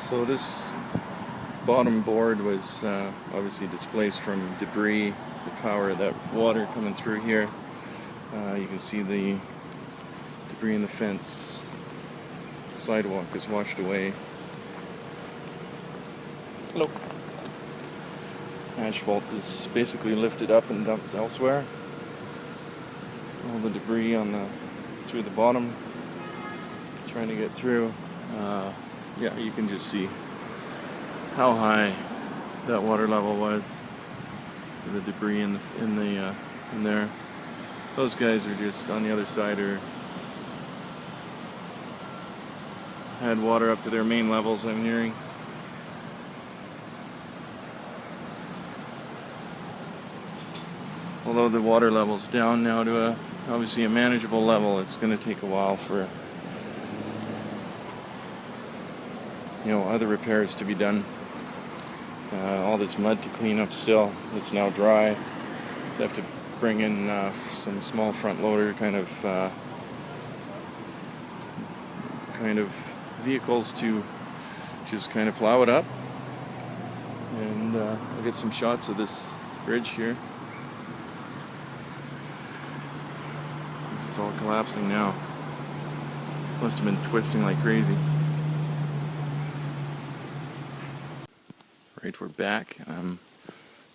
So this bottom board was obviously displaced from debris, the power of that water coming through here. You can see the debris in the fence. The sidewalk is washed away. Hello. Asphalt is basically lifted up and dumped elsewhere. All the debris through the bottom trying to get through. Yeah, you can just see how high that water level was. The debris in there. Those guys are just on the other side, had water up to their main levels, I'm hearing. Although the water level's down now to obviously a manageable level, it's going to take a while for other repairs to be done. All this mud to clean up still. It's now dry. So I have to bring in some small front loader kind of vehicles to just kind of plow it up. And I'll get some shots of this bridge here. It's all collapsing now. Must have been twisting like crazy. Right, we're back. I'm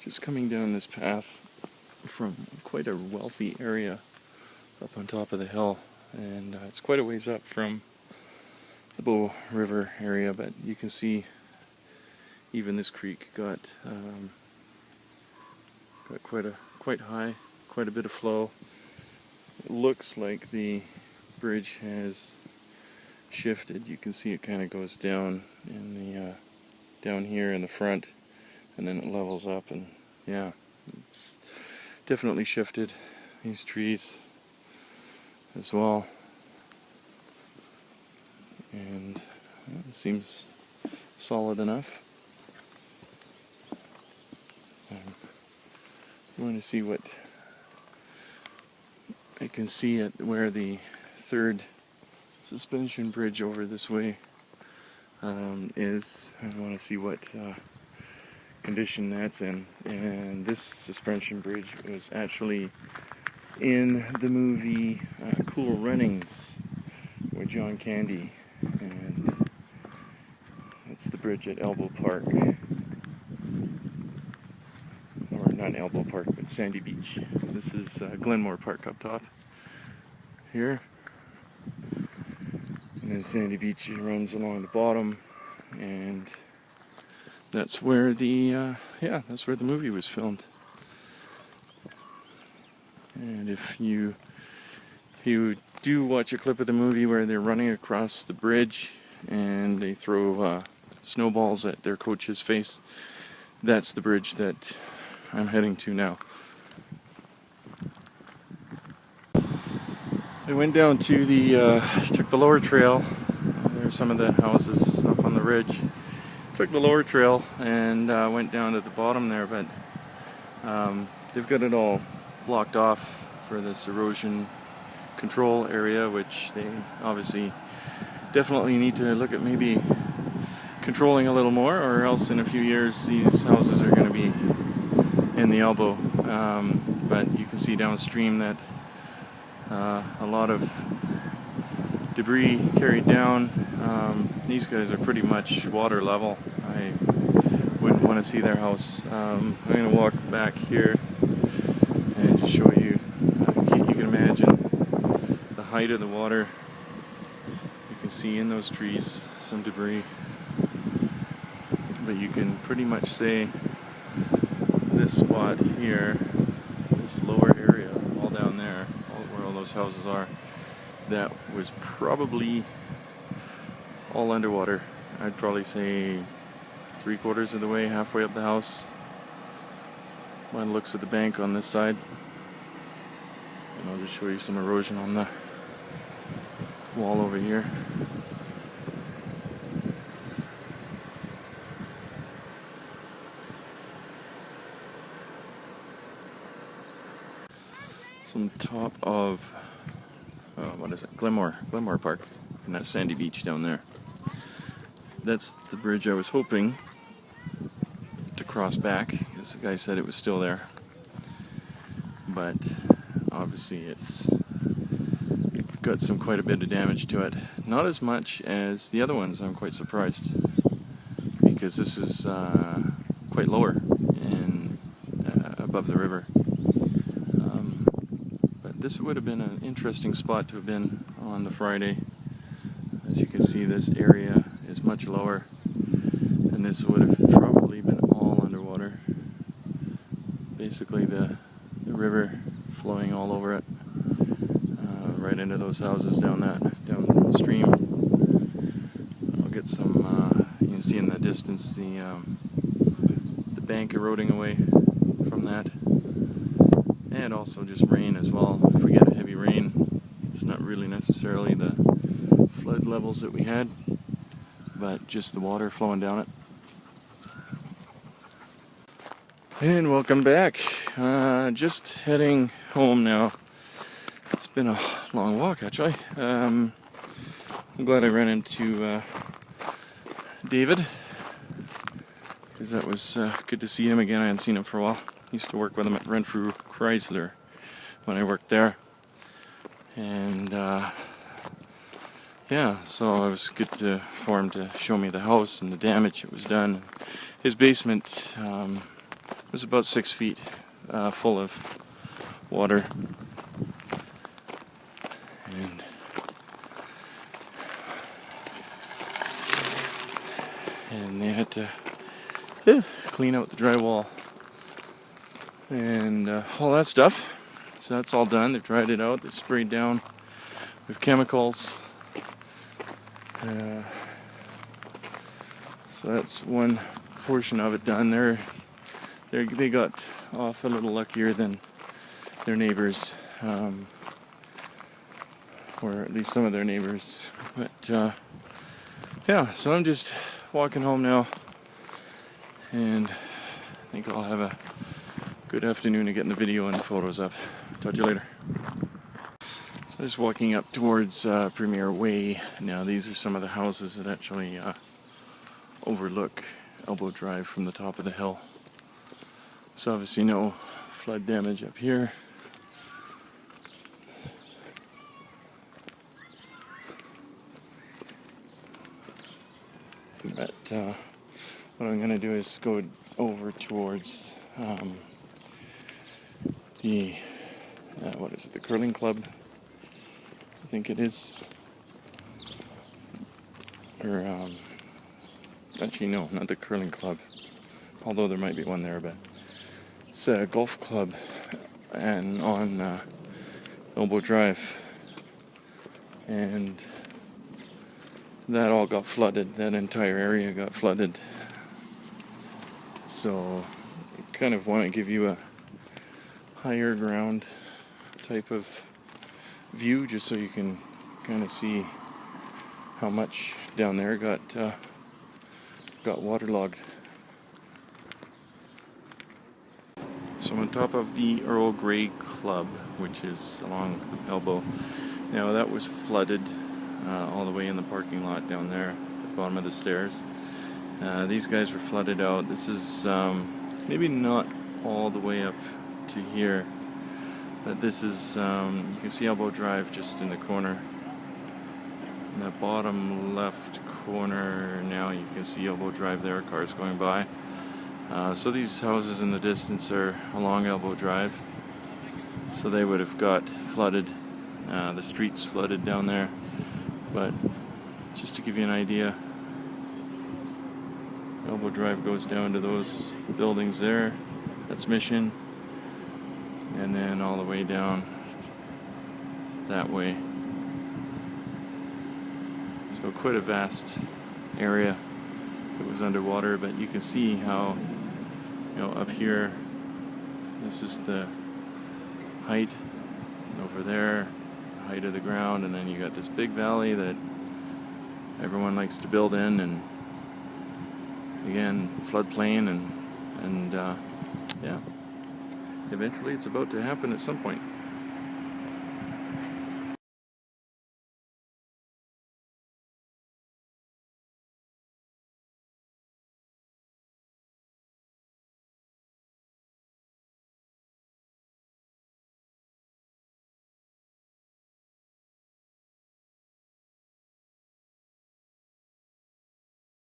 just coming down this path from quite a wealthy area up on top of the hill, and it's quite a ways up from the Bow River area, but you can see even this creek got quite high, quite a bit of flow. It looks like the bridge has shifted. You can see it kind of goes down in the down here in the front, and then it levels up, and yeah, it's definitely shifted. These trees as well, and it seems solid enough. You want to see what I can see at where the third suspension bridge over this way is. I want to see what condition that's in. And this suspension bridge was actually in the movie Cool Runnings with John Candy, and it's the bridge at Elbow Park, or not Elbow Park, but Sandy Beach. This is Glenmore Park up top here, and then Sandy Beach runs along the bottom, and that's where the movie was filmed. And if you do watch a clip of the movie where they're running across the bridge and they throw snowballs at their coach's face, that's the bridge that I'm heading to now. I went down to took the lower trail. There's some of the houses up on the ridge. Took the lower trail and went down to the bottom there, but they've got it all blocked off for this erosion control area, which they obviously definitely need to look at maybe controlling a little more, or else in a few years these houses are going to be in the elbow. But you can see downstream that a lot of debris carried down. These guys are pretty much water level. I wouldn't want to see their house. I'm going to walk back here and just show you. You can imagine the height of the water. You can see in those trees some debris, but you can pretty much say this spot here, this lower area, all down there, where all those houses are, that was probably all underwater. I'd probably say 3/4 of the way, halfway up the house. One looks at the bank on this side, and I'll just show you some erosion on the wall over here. Some top of what is it? Glenmore Park, and that's Sandy Beach down there. that's the bridge I was hoping to cross back, because the guy said it was still there. But obviously it's got quite a bit of damage to it. Not as much as the other ones. I'm quite surprised, because this is quite lower and above the river. But this would have been an interesting spot to have been on the Friday. As you can see, this area is much lower, and this would have probably been all underwater. Basically the river flowing all over it, right into those houses downstream. I'll get some, you can see in the distance the bank eroding away from that, and also just rain as well. If we get a heavy rain, it's not really necessarily the flood levels that we had, but just the water flowing down it. And welcome back. Just heading home now. It's been a long walk, actually. I'm glad I ran into David, because that was good to see him again. I hadn't seen him for a while. Used to work with him at Renfrew Chrysler when I worked there. And yeah, so it was good for him to show me the house and the damage that was done. His basement was about 6 feet full of water. And they had to clean out the drywall and all that stuff. So that's all done. They've dried it out. They sprayed down with chemicals. So that's one portion of it done. They got off a little luckier than their neighbors, or at least some of their neighbors. But yeah, so I'm just walking home now, and I think I'll have a good afternoon of getting the video and the photos up. Talk to you later. So just walking up towards Premier Way now. These are some of the houses that actually overlook Elbow Drive from the top of the hill. So obviously no flood damage up here. But what I'm going to do is go over towards the what is it, the curling club, I think it is, or actually no, not the curling club, although there might be one there, but it's a golf club, and on Elbow Drive, and that all got flooded. That entire area got flooded. So I kind of want to give you a higher ground type of view, just so you can kind of see how much down there got waterlogged. So I'm on top of the Earl Grey Club, which is along the elbow. Now that was flooded all the way in the parking lot down there at the bottom of the stairs. These guys were flooded out. This is maybe not all the way up to here, but this is, you can see Elbow Drive just in the corner. In the bottom left corner now you can see Elbow Drive there, cars going by. So these houses in the distance are along Elbow Drive, so they would have got flooded. The streets flooded down there. But just to give you an idea, Elbow Drive goes down to those buildings there. That's Mission. And then all the way down that way. So quite a vast area that was underwater, but you can see how, up here, this is the height, over there, height of the ground, and then you got this big valley that everyone likes to build in, and again, floodplain, and yeah, eventually it's about to happen at some point.